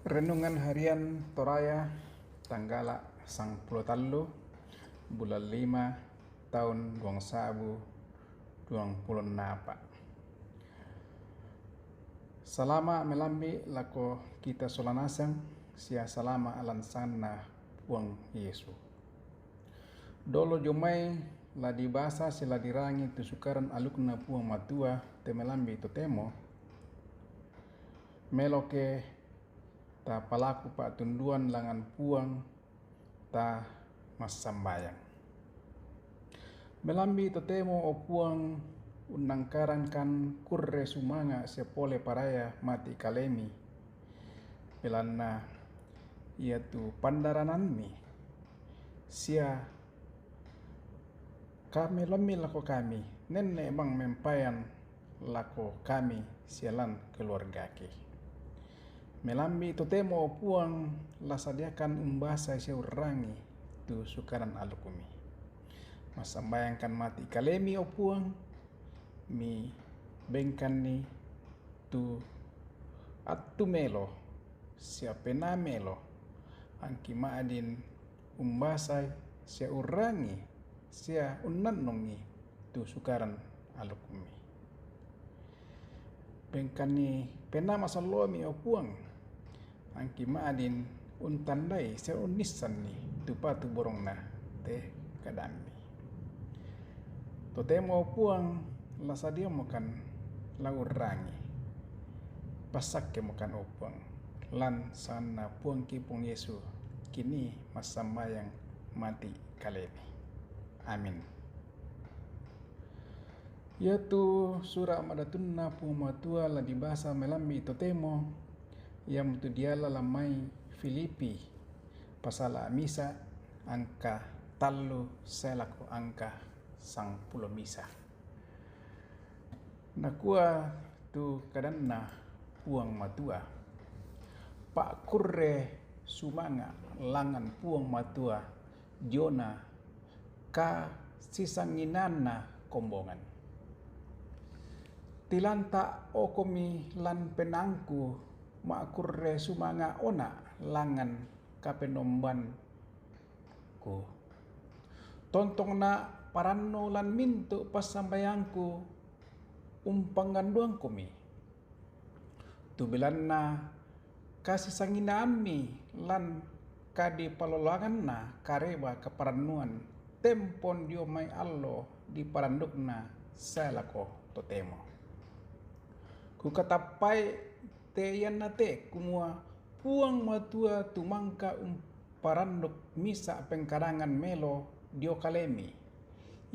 Renungan harian Toraya tanggal 10 bulan 5 tahun 2024. Salama melambi lako kita solanasang sia salama alan sana puang Yesu. Dolo jomai la dibasa sila dirangi tu sukaran alukna puang matua te melambi tu temo meloke ta palaku pa tunduan langan puang ta masambayang. Melambi to temo o puang unangkaran kan kurre sumanga sepole paraya mati kalemi. Pelanna ia tu pandarananmi sia kami lami lako kami nenne bang mempayan lako kami sialan keluargaki. Melambi to temo puang lasadiakan umbasa seurangi tu sukaran alukumi. Masambayangkan mati kalemi o puang mi bengkan ni tu atu melo siapena melo angki maadin umbasai seurangi sia unnannongi tu sukaran alukumi. Bengkan ni pena masalomi o puang angki maadin untandai sia unisan ni tupa tu borongna te kadami. Totemo puang lasadia makan laurangi pasak ke makan opang lan sana puang kipung Yesu kini masambayang mati kalemi. Amin. Yaitu surah madatunna puang matua la dibasa melambi totemo yang tu diala lamai Filipi pasala misa angka talu selaku angka sang pulo misa. Nakua tu kadanna puang matua pak kurre sumanga langan puang matua Jona ka sisanginana kombongan. Tilanta okomi lan penangku makurre sumanga ona langan kapenomban ku. Tontong na paranno lan mintu pasambayangku umpanganduang kumi. Tubilanna kasih sanginami lan kadi palolangan na kareba kaparannuan tempon dio may allo di parandukna salako totemo. Ku katapai teyan nate kumua puang matua tumangka paranduk misa pengkarangan melo dio kalemi.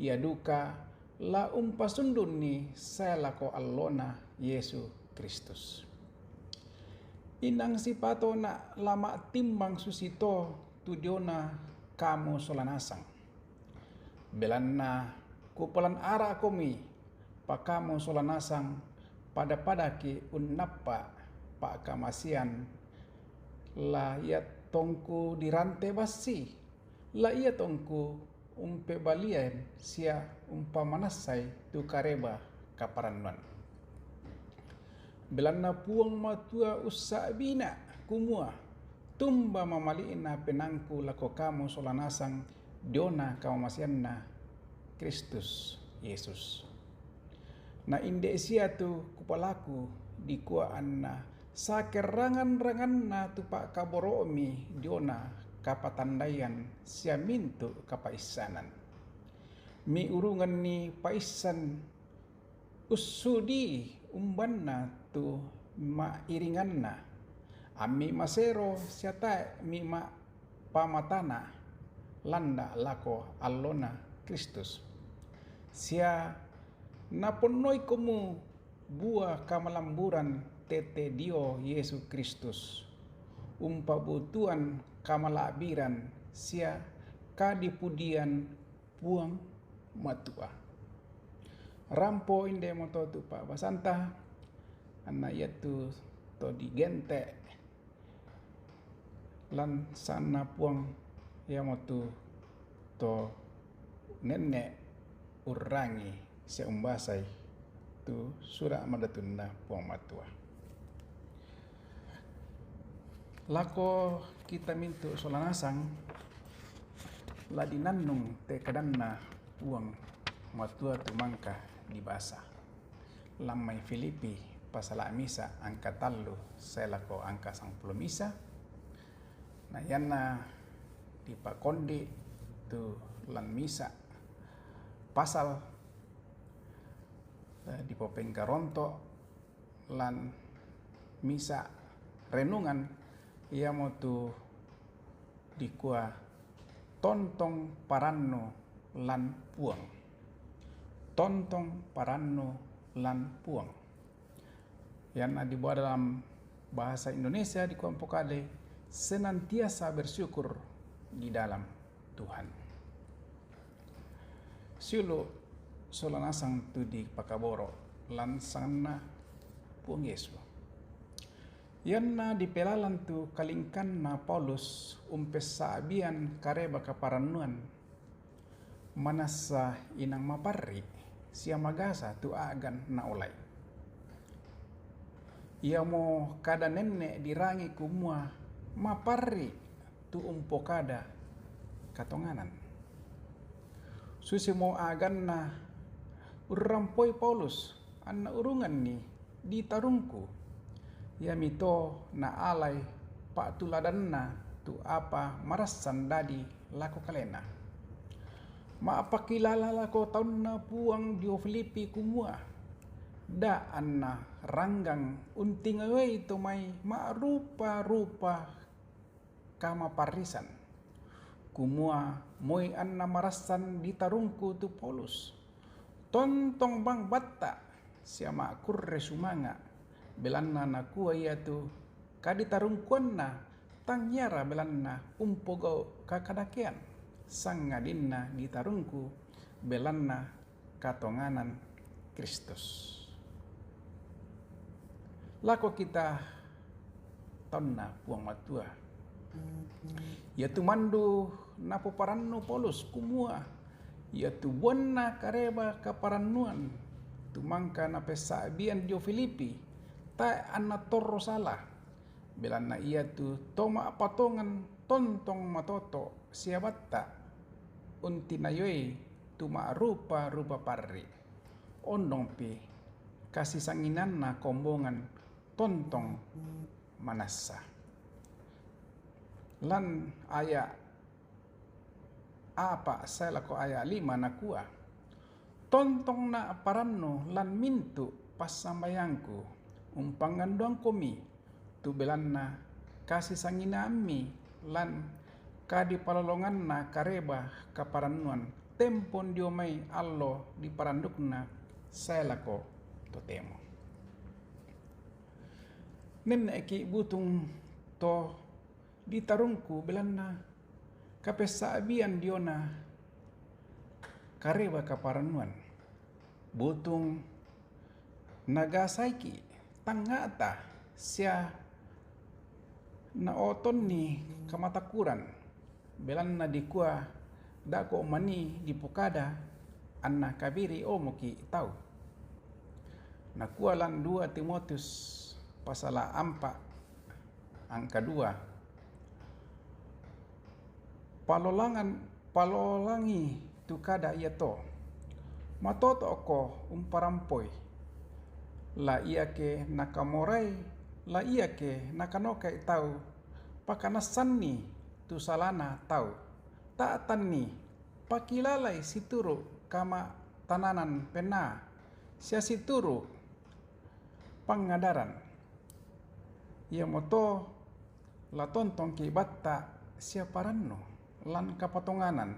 Ia duka la umpasundun ni salako allona Yesu Kristus. Inang sipato na lama timbang susito tudiona kamu solanasang. Belanna kupalan ara komi pakamu solanasang pada ki unnappa pak kamasian la ia tongku dirante basi la ia tongku umpe balian sia umpamanasai tu kareba kaparannuan. Belanna puang matua ussa bina kumua tumba mamaliina penangku lako kamu solanasang diona kamasianna Kristus Yesus. Na inde sia tu kupalaku dikua anna sakerangan-rangan na tupak kaboromi diona kapatandayan sia mintu kapaisanan. Mi urungan ni paisan usudi umbanna tu mairinganna. Ami masero siata mi ma pamatana landa lako allona Kristus. Sia naponoi komu buah kamalamburan tete dio Yesu Kristus. Umpabutuan kamalabiran sia kadipudian puang matua. Rampo inde moto tu Pak Basanta anna yaitu to digente lan sana puang ya motu to nenne urangi seumbasai tu surah madatunna puang matua. Lako kita mintu solanasang la dinannung te kadanna uang matua tu mangka di basa. Lamai Filipi pasala misa angka tallu selako angka 10 misa. Nah yanna di pakondi tu lan misa pasal di popeng karonto lan misa renungan ia motu dikua tontong paranno lan puang. Tontong paranno lan puang. Yang dibuat dalam bahasa Indonesia di Kompokade, senantiasa bersyukur di dalam Tuhan. Siulu solanasang tu di pakaboro lan sana puang Yesu. Yanna di pelalan tu kalingkan na Paulus umpes saabian kareba kaparannuan manasa inang maparri siya magasa tu agan na ulay. Ia mo kada nenne dirangi kumua maparri tu umpo kada katonganan. Susi mo agan na urampoy Paulus anna urungan ni di tarungku. Ya mito na alay patuladan na tu apa marasan dadi lako kalena. Maapakilala lako taon na puang dio Filipi kumua. Da anna ranggang unting away to may maarupa-rupa kama parisan. Kumua moy anna marasan ditarungku tu Paulus. Tontong bang bata siya maakurre sumanga. Belanna na kuwa iya tu kaditarungkuan na tangyara belanna umpogo kakadakian sangadin na ditarungku belanna katonganan Kristus. Lako kita taon na puang matua. Ya tu mandu na poparanno Paulus kumua. Ya tu buwan na kareba kaparannuan tumangka na pesaabian dio Filipi. Ta anna torro salah belanna ia tu toma patongan tontong matoto siabatta untinayoy tu maarupa-rupa parri ondong pi kasih sanginan na kombongan tontong manasa lan aya apa saya lako aya 5 na kuah tontong na paranno lan mintu pas sambayangku umpanganduang komi tu belanna kasih sanginami lan kadi palolongan na kareba kaparannuan tempon diomay allo di parandukna saya lako totemo. Nenne eki butung to ditarungku belanna kapesaabian diona kareba kaparannuan butung nagasaiki tangata siya na oton ni kamatakuran belan na dikua dako mani dipukada anna kabiri omoki tau nakua lang 2 Timotius pasala 4 angka 2 palolangi tu kada iya to matoto ko umparampoy la iya ke nakamoray la iya ke nakanokai tau pakanasan ni tu salana tau taatan ni pakilalay situro kama tananan pena siya situro pangadaran iya moto la tontong ki batta siya paranno lan kapatonganan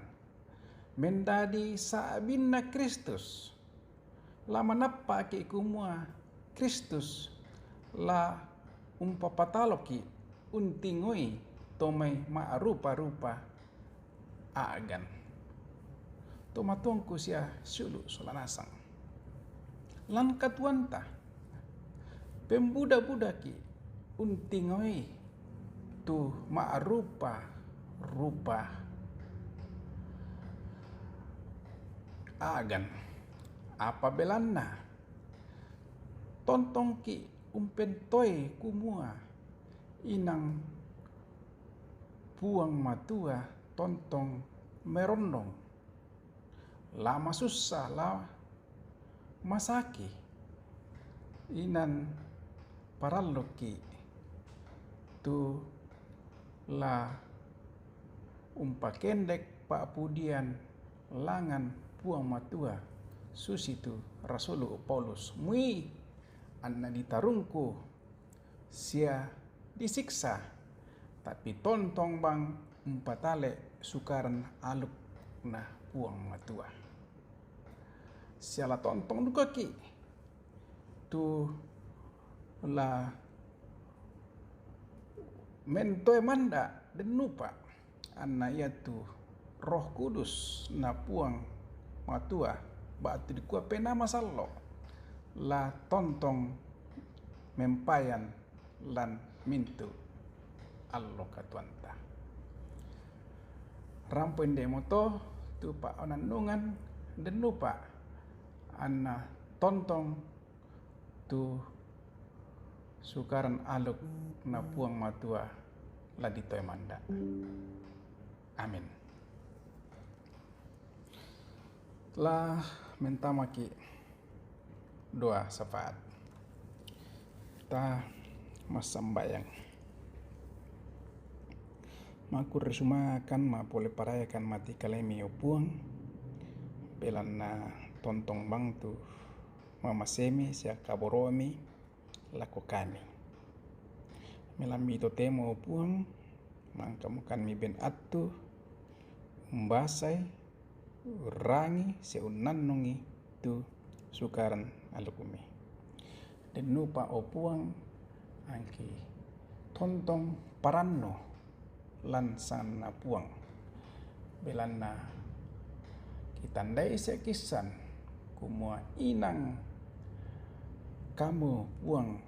mendadi saabin na Kristus la manappa ki kumua Kristus la umpapataloki untingoy tomay maarupa-rupa aagan. Tumatungko siya sulu solanasang. Lan katuanta pembuda-buda ki untingoy tu maarupa-rupa aagan. Apa belanna tontong ki umpentoy kumua inang puang matua tontong merondong lama susah la masaki inan paralloki tu la umpakendek pa pudian langan puang matua susitu Rasulu Paulus mui anna ditarungku sia disiksa tapi tontong bang umpatale sukaran aluk na puang matua siala tontong duka ki tu la mentoe manda dan lupa anna ia tu Roh Kudus na puang matua batu dikua pena masallo la tontong mempayan lan mintu allo katuanta rampoin demoto tu pa onanungan dan lupa anna tontong tu sukaran aluk na puang matua la ditoy manda. Amin. Telah mentamaki doa syafaat. Ta masambayang. Makur resumakan ma pole parayakan mati kalemi opuang pelan na tontong bang tu mama semi sia kaboromi lako kami melami to temo opuang mangkamukan mi ben atu umbasai rangi seunannungi tu sukaran alukumi dan nupa opuang angki tontong paranno lan sana puang belanna kitandai sekisan kumua inang kamu puang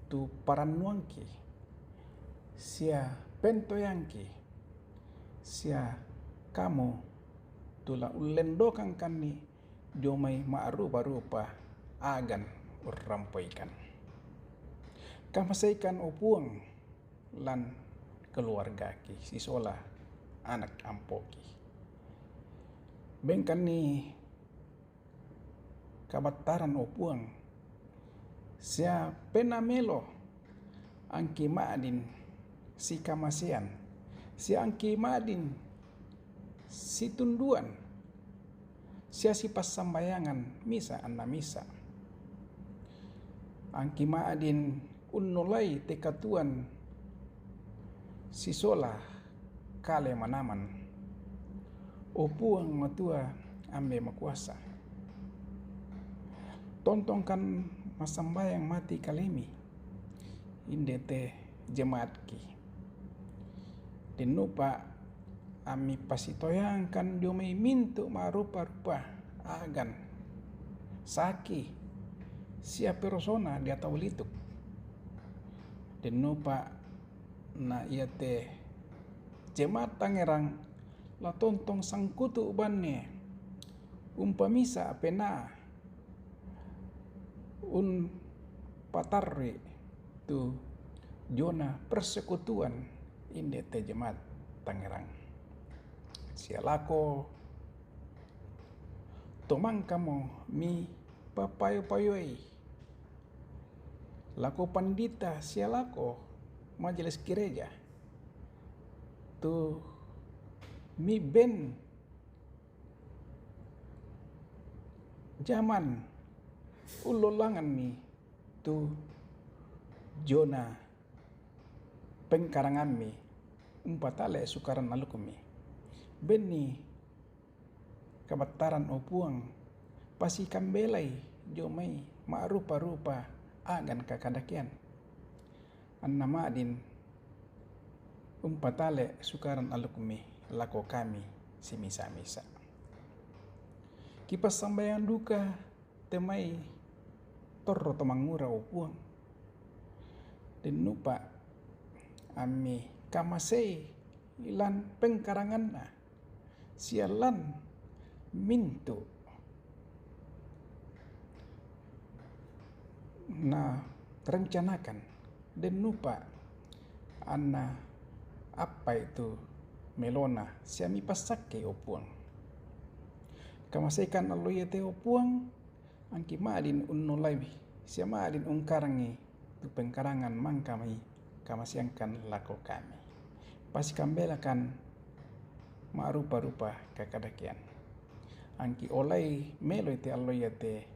tu parannuangki sia pentoyangki sia kamu tula ulendokan kani jomai ma'rupa-rupa agan urrampoikan kamasaikan opuang lan keluarga ki sisola anak ampoki bengkan ni kabataran opuang sia penamelo angki maadin si kamasian si angki maadin si tunduan sia si pasambayangan misa anna misa angki maadin unnulai tekatuan sisola kale manaman opuang matua ambe makuasa tontongkan masambayang mati kalemi indete jemaatki dinupa ami pasitoyangkan diomai mintu marupa-rupa agan saki sia persona di atau lituk dinupa na ia te jemaat tangerang la tontong sangkutu ubanne umpamisa pena un patarri tu jona persekutuan inde te jemaat tangerang sialako tomang kamo mi papayo-payoi lako pandita sialako majelis gereja tu mi ben zaman ulolangan mi tu jona pengkarangan mi umpatale sukaran alukumi beni kabataran opuang pasi kambelai jomai ma'rupa-rupa agan kakadakian anna ma'din umpatale sukaran alukumi lako kami si misa-misa kipas sambayan duka temai torro tomangura opuang dan nupa ami kamasei ilan pengkarangan na sialan mintu na rencanakan dan nupa anna apa itu melona siami pasake opuang. Kamasekan aloya te opuang angki madin unno laibi sia madin ungkarangi tu pengkarangan mangkami kamasiangkan lako kami. Pasi kambelakan maarupa-rupa kakadakian. Angki olai melo te aloya te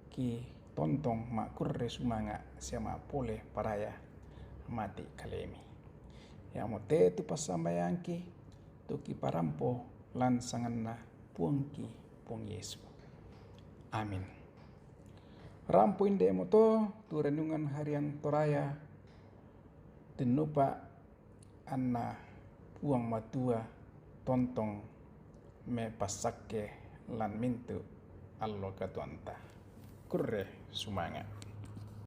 ki tontong mak kurre sumanga sia mak pole paraya mati kalemi. Ya mote tu pasambayangki tuki parampo lan sanganna puangki puang Yesu. Amin. Rampo inde moto tu renungan harian toraya tenupa anna puang matua tontong me pasake lan mintu allo katuanta kurre sumanga.